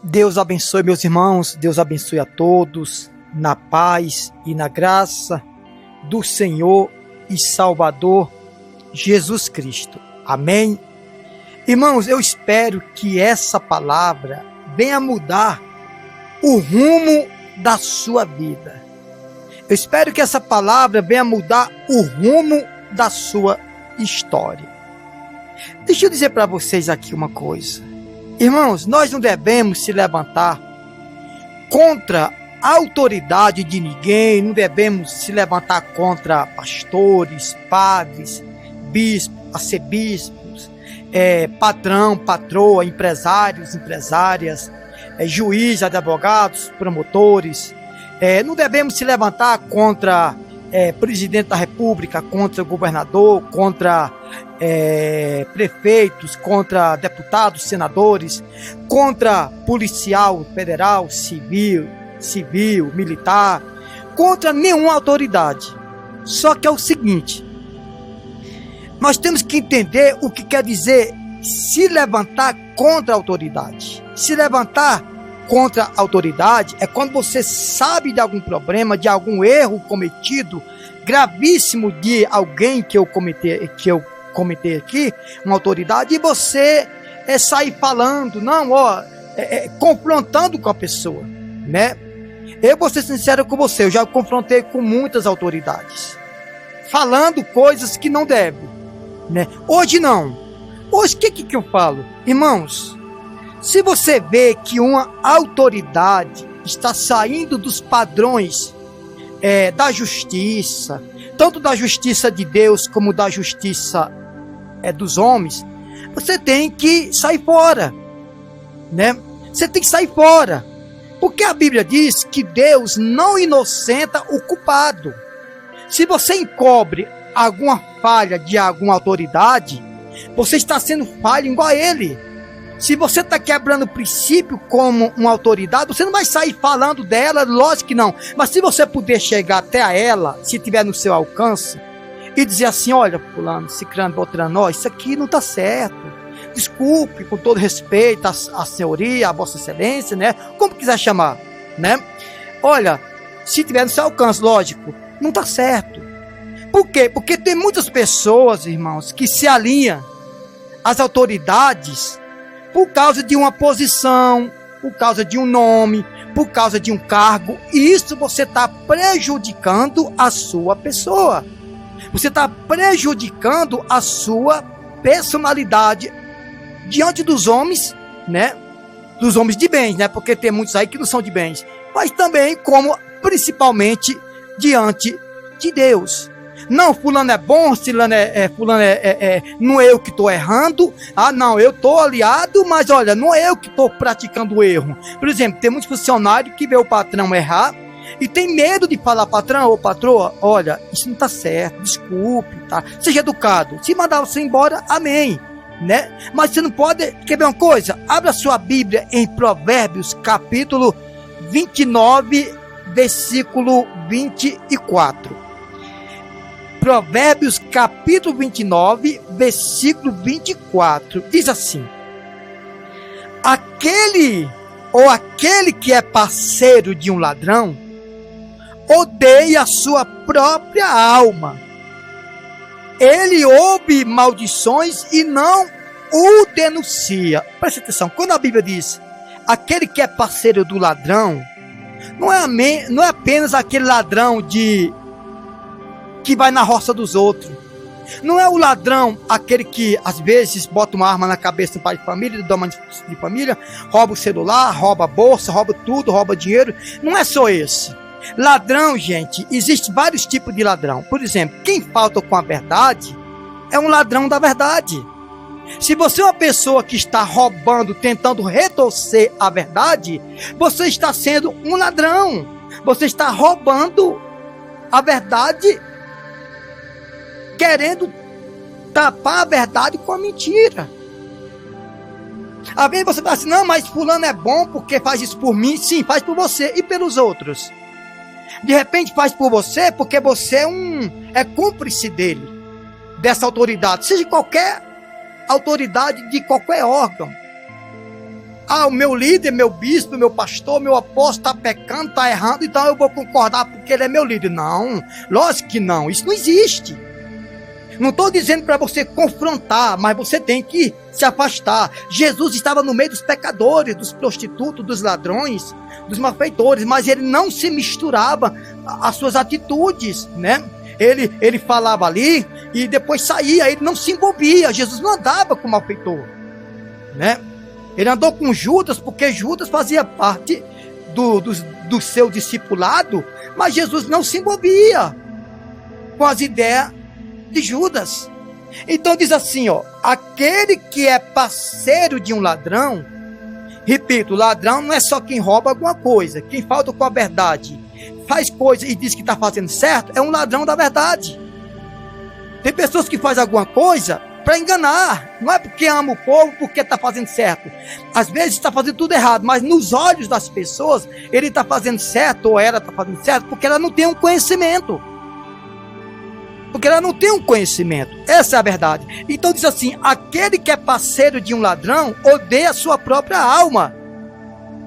Deus abençoe meus irmãos, Deus abençoe a todos, na paz e na graça do Senhor e Salvador Jesus Cristo. Amém? Irmãos, eu espero que essa palavra venha mudar o rumo da sua vida. Eu espero que essa palavra venha mudar o rumo da sua história. Deixa eu dizer para vocês aqui uma coisa. Irmãos, nós não devemos se levantar contra a autoridade de ninguém, não devemos se levantar contra pastores, padres, bispos, arcebispos, patrão, patroa, empresários, empresárias, juízes, advogados, promotores. Não devemos se levantar contra presidente da república, contra governador, contra prefeitos, contra deputados, senadores, contra policial federal, civil, militar, contra nenhuma autoridade. Só que é o seguinte, nós temos que entender o que quer dizer se levantar contra a autoridade. Se levantar contra a autoridade é quando você sabe de algum problema, de algum erro cometido, gravíssimo de alguém que eu comentei aqui, uma autoridade, e você sair falando, confrontando com a pessoa, né? Eu vou ser sincero com você, eu já confrontei com muitas autoridades, falando coisas que não devem, né? Hoje não. Hoje o que eu falo? Irmãos, se você vê que uma autoridade está saindo dos padrões da justiça, tanto da justiça de Deus como da justiça dos homens, você tem que sair fora, né? Você tem que sair fora, porque a Bíblia diz que Deus não inocenta o culpado. Se você encobre alguma falha de alguma autoridade, você está sendo falho igual a ele. Se você está quebrando o princípio como uma autoridade, você não vai sair falando dela, lógico que não. Mas se você puder chegar até a ela, se tiver no seu alcance, e dizer assim, olha, fulano, ciclano, beltrano, isso aqui não está certo. Desculpe, com todo respeito à senhoria, à vossa excelência, né? Como quiser chamar, né? Olha, se tiver no seu alcance, lógico, não está certo. Por quê? Porque tem muitas pessoas, irmãos, que se alinham às autoridades por causa de uma posição, por causa de um nome, por causa de um cargo, e isso você está prejudicando a sua pessoa. Você está prejudicando a sua personalidade diante dos homens, né? Dos homens de bens, né? Porque tem muitos aí que não são de bens, mas também principalmente diante de Deus. Não, fulano é bom, fulano não é eu que estou errando. Não, eu estou aliado, mas olha, não é eu que estou praticando o erro. Por exemplo, tem muitos funcionários que vê o patrão errar e tem medo de falar, patrão ou patroa, olha, isso não está certo, desculpe, tá? Seja educado. Se mandar você embora, amém, né? Mas você não pode, quer ver uma coisa? Abra sua Bíblia em Provérbios, capítulo 29, versículo 24. Provérbios capítulo 29, versículo 24, diz assim: aquele que é parceiro de um ladrão, odeia a sua própria alma. Ele ouve maldições e não o denuncia. Preste atenção, quando a Bíblia diz aquele que é parceiro do ladrão, não é apenas aquele ladrão que vai na roça dos outros. Não é o ladrão aquele que às vezes bota uma arma na cabeça do pai de família, da mãe de família, rouba o celular, rouba a bolsa, rouba tudo, rouba dinheiro. Não é só esse. Ladrão, gente, existe vários tipos de ladrão. Por exemplo, quem falta com a verdade é um ladrão da verdade. Se você é uma pessoa que está roubando, tentando retorcer a verdade, você está sendo um ladrão. Você está roubando a verdade, querendo tapar a verdade com a mentira. Às vezes você fala assim, não, mas fulano é bom porque faz isso por mim. Sim, faz por você e pelos outros. De repente faz por você porque você é cúmplice dele, dessa autoridade, seja qualquer autoridade de qualquer órgão. o meu líder, meu bispo, meu pastor, meu apóstolo está pecando, está errando, então eu vou concordar porque ele é meu líder. Não, lógico que não, isso não existe. Não estou dizendo para você confrontar, mas você tem que se afastar. Jesus estava no meio dos pecadores, dos prostitutos, dos ladrões, dos malfeitores, mas ele não se misturava às suas atitudes, né? Ele falava ali e depois saía, ele não se envolvia. Jesus não andava com malfeitor, né? Ele andou com Judas porque Judas fazia parte do seu discipulado, mas Jesus não se envolvia com as ideias de Judas. Então diz assim, ó, aquele que é parceiro de um ladrão, repito, ladrão não é só quem rouba alguma coisa, quem falta com a verdade, faz coisa e diz que está fazendo certo, é um ladrão da verdade. Tem pessoas que fazem alguma coisa para enganar, não é porque ama o povo, porque está fazendo certo. Às vezes está fazendo tudo errado, mas nos olhos das pessoas, ele está fazendo certo, ou ela está fazendo certo, porque ela não tem um conhecimento. Porque ela não tem um conhecimento. Essa é a verdade. Então diz assim, aquele que é parceiro de um ladrão, odeia a sua própria alma.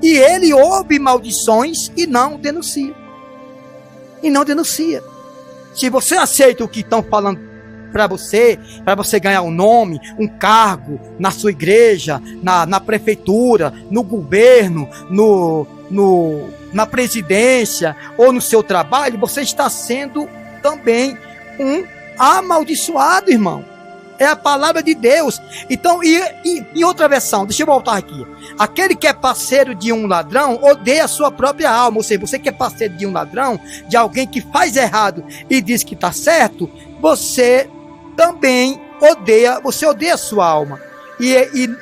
E ele ouve maldições e não denuncia. E não denuncia. Se você aceita o que estão falando para você ganhar um nome, um cargo na sua igreja, na prefeitura, no governo, na presidência ou no seu trabalho, você está sendo também um amaldiçoado, irmão. É a palavra de Deus. Então, em outra versão, deixa eu voltar aqui. Aquele que é parceiro de um ladrão odeia a sua própria alma. Ou seja, você que é parceiro de um ladrão, de alguém que faz errado e diz que está certo, você também odeia a sua alma. E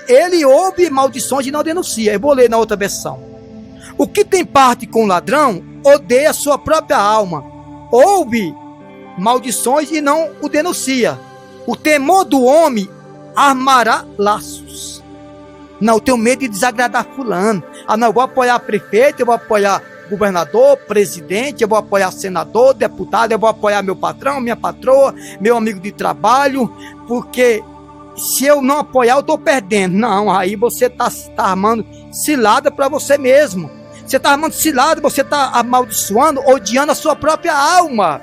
ele ouve maldições e não denuncia. Eu vou ler na outra versão. O que tem parte com o ladrão odeia a sua própria alma. Ouve maldições e não o denuncia. O temor do homem armará laços. Não, eu tenho medo de desagradar fulano. Não, eu vou apoiar prefeito, eu vou apoiar governador, presidente, eu vou apoiar senador, deputado, eu vou apoiar meu patrão, minha patroa, meu amigo de trabalho, porque se eu não apoiar, eu estou perdendo. Não, aí você está armando cilada para você mesmo. Você está armando cilada, você está amaldiçoando, odiando a sua própria alma.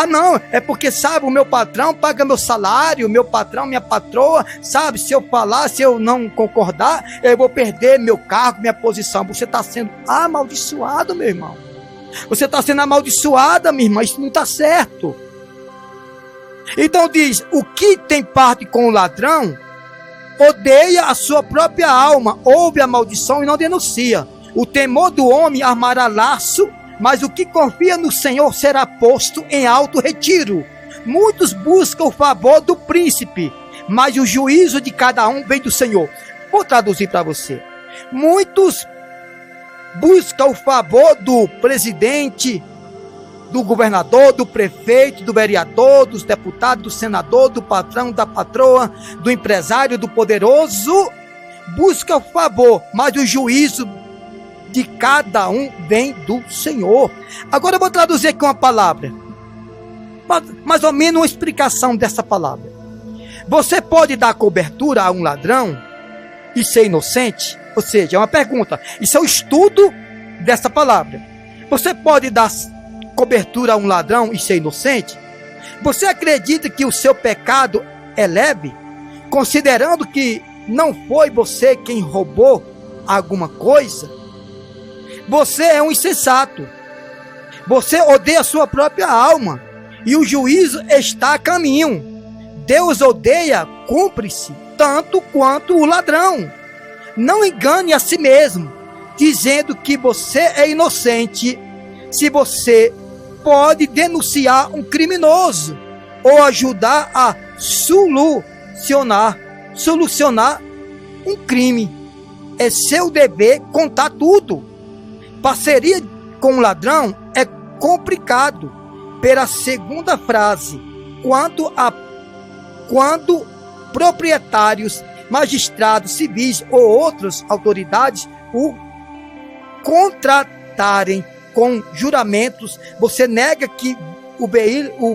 Não, é porque, sabe, o meu patrão paga meu salário, meu patrão, minha patroa, sabe, se eu falar, se eu não concordar, eu vou perder meu cargo, minha posição. Você está sendo amaldiçoado, meu irmão. Você está sendo amaldiçoada, minha irmã, isso não está certo. Então diz, o que tem parte com o ladrão, odeia a sua própria alma, ouve a maldição e não denuncia. O temor do homem armará laço, mas o que confia no Senhor será posto em alto retiro. Muitos buscam o favor do príncipe, mas o juízo de cada um vem do Senhor. Vou traduzir para você. Muitos buscam o favor do presidente, do governador, do prefeito, do vereador, dos deputados, do senador, do patrão, da patroa, do empresário, do poderoso. Busca o favor, mas o juízo de cada um vem do Senhor. Agora eu vou traduzir aqui uma palavra, mais ou menos uma explicação dessa palavra. Você pode dar cobertura a um ladrão e ser inocente? Ou seja, é uma pergunta. Isso é o estudo dessa palavra. Você pode dar cobertura a um ladrão e ser inocente? Você acredita que o seu pecado é leve, considerando que não foi você quem roubou alguma coisa? Você é um insensato. Você odeia a sua própria alma. E o juízo está a caminho. Deus odeia cúmplice tanto quanto o ladrão. Não engane a si mesmo, dizendo que você é inocente, se você pode denunciar um criminoso ou ajudar a solucionar um crime. É seu dever contar tudo. Parceria com o ladrão é complicado. Pela segunda frase, quando proprietários, magistrados civis ou outras autoridades o contratarem com juramentos, você nega que o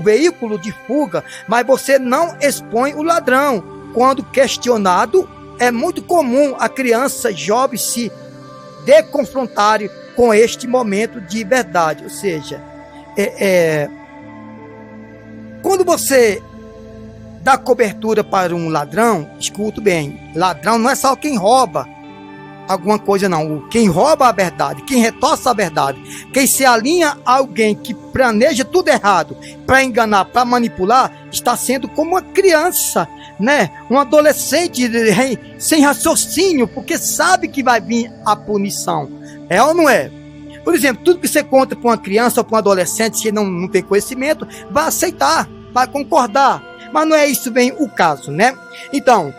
veículo de fuga, mas você não expõe o ladrão. Quando questionado, é muito comum a criança jovem se deconfrontarem com este momento de verdade. Ou seja, quando você dá cobertura para um ladrão, escuta bem, ladrão não é só quem rouba alguma coisa, não. Quem rouba a verdade, quem retorce a verdade, quem se alinha a alguém que planeja tudo errado para enganar, para manipular, está sendo como uma criança, né? Um adolescente sem raciocínio, porque sabe que vai vir a punição. É ou não é? Por exemplo, tudo que você conta para uma criança ou para um adolescente, se não tem conhecimento, vai aceitar, vai concordar. Mas não é isso bem o caso, né? Então,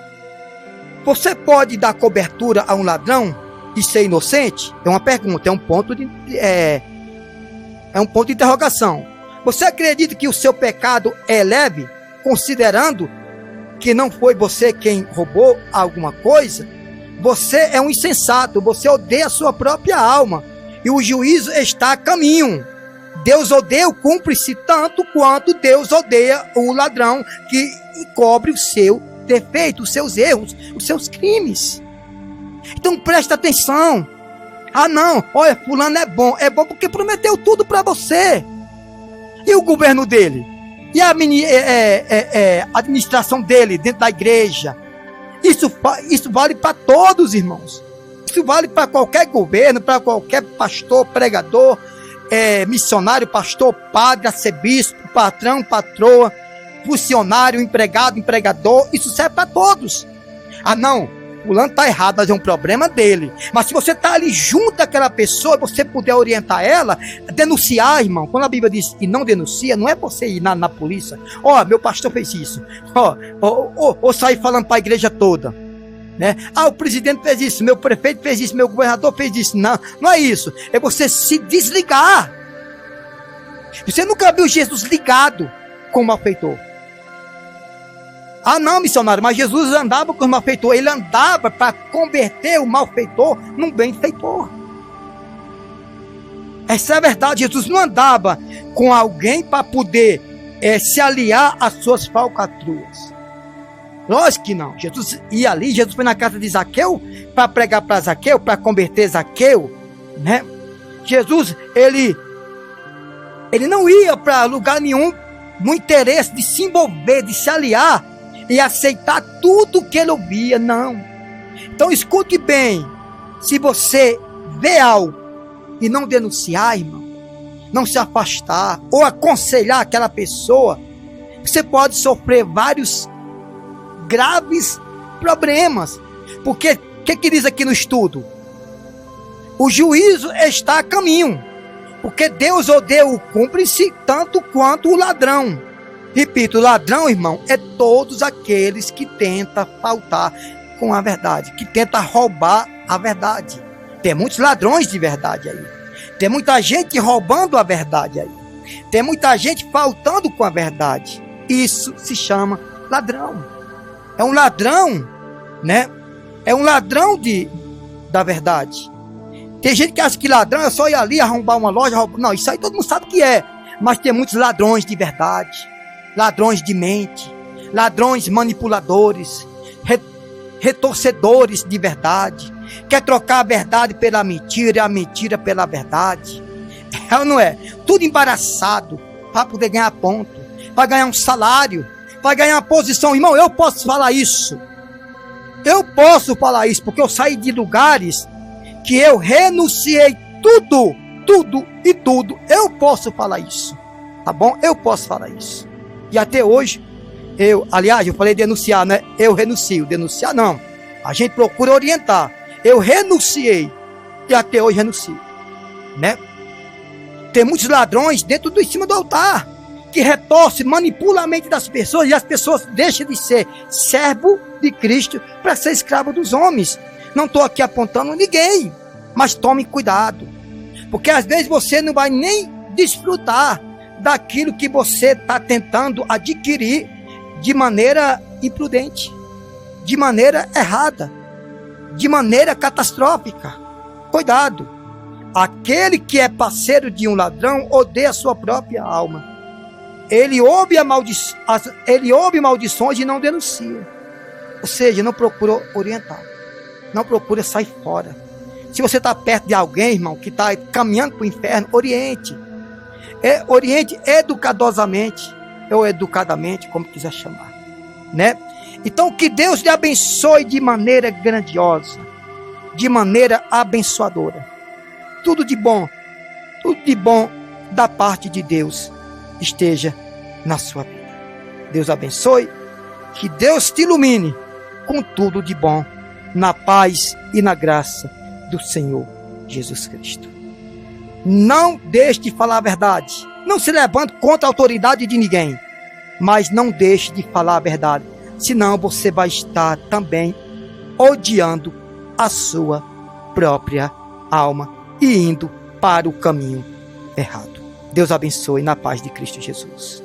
você pode dar cobertura a um ladrão e ser inocente? É uma pergunta, é um ponto de interrogação. Você acredita que o seu pecado é leve, considerando que não foi você quem roubou alguma coisa? Você é um insensato, você odeia a sua própria alma, e o juízo está a caminho. Deus odeia o cúmplice tanto quanto Deus odeia o ladrão que encobre o seu defeito, os seus erros, os seus crimes. Então presta atenção. Ah não, olha, fulano é bom porque prometeu tudo para você. E o governo dele? E a administração dele dentro da igreja? Isso vale para todos, irmãos. Isso vale para qualquer governo, para qualquer pastor, pregador, missionário, pastor, padre, arcebispo, patrão, patroa, funcionário, empregado, empregador. Isso serve para todos. Ah não, fulano está errado, mas é um problema dele. Mas se você está ali junto àquela pessoa, você puder orientar ela, denunciar, irmão. Quando a Bíblia diz que não denuncia, não é você ir na polícia. Meu pastor fez isso. Ou sair falando para a igreja toda, né? O presidente fez isso, meu prefeito fez isso, meu governador fez isso. Não é isso. É você se desligar. Você nunca viu Jesus ligado com o malfeitor. Ah não, missionário, mas Jesus andava com o malfeitor. Ele andava para converter o malfeitor num benfeitor. Essa é a verdade. Jesus não andava com alguém para poder se aliar às suas falcatruas. Lógico que não. Jesus ia ali, Jesus foi na casa de Zaqueu para pregar para Zaqueu, para converter Zaqueu, né? Jesus, ele não ia para lugar nenhum no interesse de se envolver, de se aliar e aceitar tudo que ele ouvia, não. Então escute bem, se você vê algo e não denunciar, irmão, não se afastar ou aconselhar aquela pessoa, você pode sofrer vários graves problemas. Porque o que diz aqui no estudo? O juízo está a caminho, porque Deus odeia o cúmplice tanto quanto o ladrão. Repito, ladrão, irmão, é todos aqueles que tentam faltar com a verdade, que tentam roubar a verdade. Tem muitos ladrões de verdade aí. Tem muita gente roubando a verdade aí. Tem muita gente faltando com a verdade. Isso se chama ladrão. É um ladrão, né? É um ladrão da verdade. Tem gente que acha que ladrão é só ir ali arrombar uma loja. Não, isso aí todo mundo sabe que é. Mas tem muitos ladrões de verdade. Ladrões de mente, ladrões manipuladores, retorcedores de verdade, quer trocar a verdade pela mentira e a mentira pela verdade. É ou não é? Tudo embaraçado para poder ganhar ponto, para ganhar um salário, para ganhar uma posição. Irmão, eu posso falar isso. Eu posso falar isso porque eu saí de lugares que eu renunciei tudo. Eu posso falar isso, tá bom? Eu posso falar isso. E até hoje, eu falei denunciar, né? Eu renuncio. Denunciar não. A gente procura orientar. Eu renunciei. E até hoje renuncio, né? Tem muitos ladrões dentro em cima do altar, que retorce, manipula a mente das pessoas, e as pessoas deixam de ser servo de Cristo para ser escravo dos homens. Não estou aqui apontando ninguém, mas tome cuidado. Porque às vezes você não vai nem desfrutar daquilo que você está tentando adquirir de maneira imprudente, de maneira errada, de maneira catastrófica. Cuidado. Aquele que é parceiro de um ladrão odeia a sua própria alma. Ele ouve maldições e não denuncia. Ou seja, não procura orientar. Não procura sair fora. Se você está perto de alguém, irmão, que está caminhando para o inferno, oriente. Oriente educadosamente, ou educadamente, como quiser chamar, né? Então, que Deus lhe abençoe de maneira grandiosa, de maneira abençoadora. Tudo de bom da parte de Deus esteja na sua vida. Deus abençoe, que Deus te ilumine com tudo de bom, na paz e na graça do Senhor Jesus Cristo. Não deixe de falar a verdade. Não se levante contra a autoridade de ninguém, mas não deixe de falar a verdade, senão você vai estar também odiando a sua própria alma e indo para o caminho errado. Deus abençoe na paz de Cristo Jesus.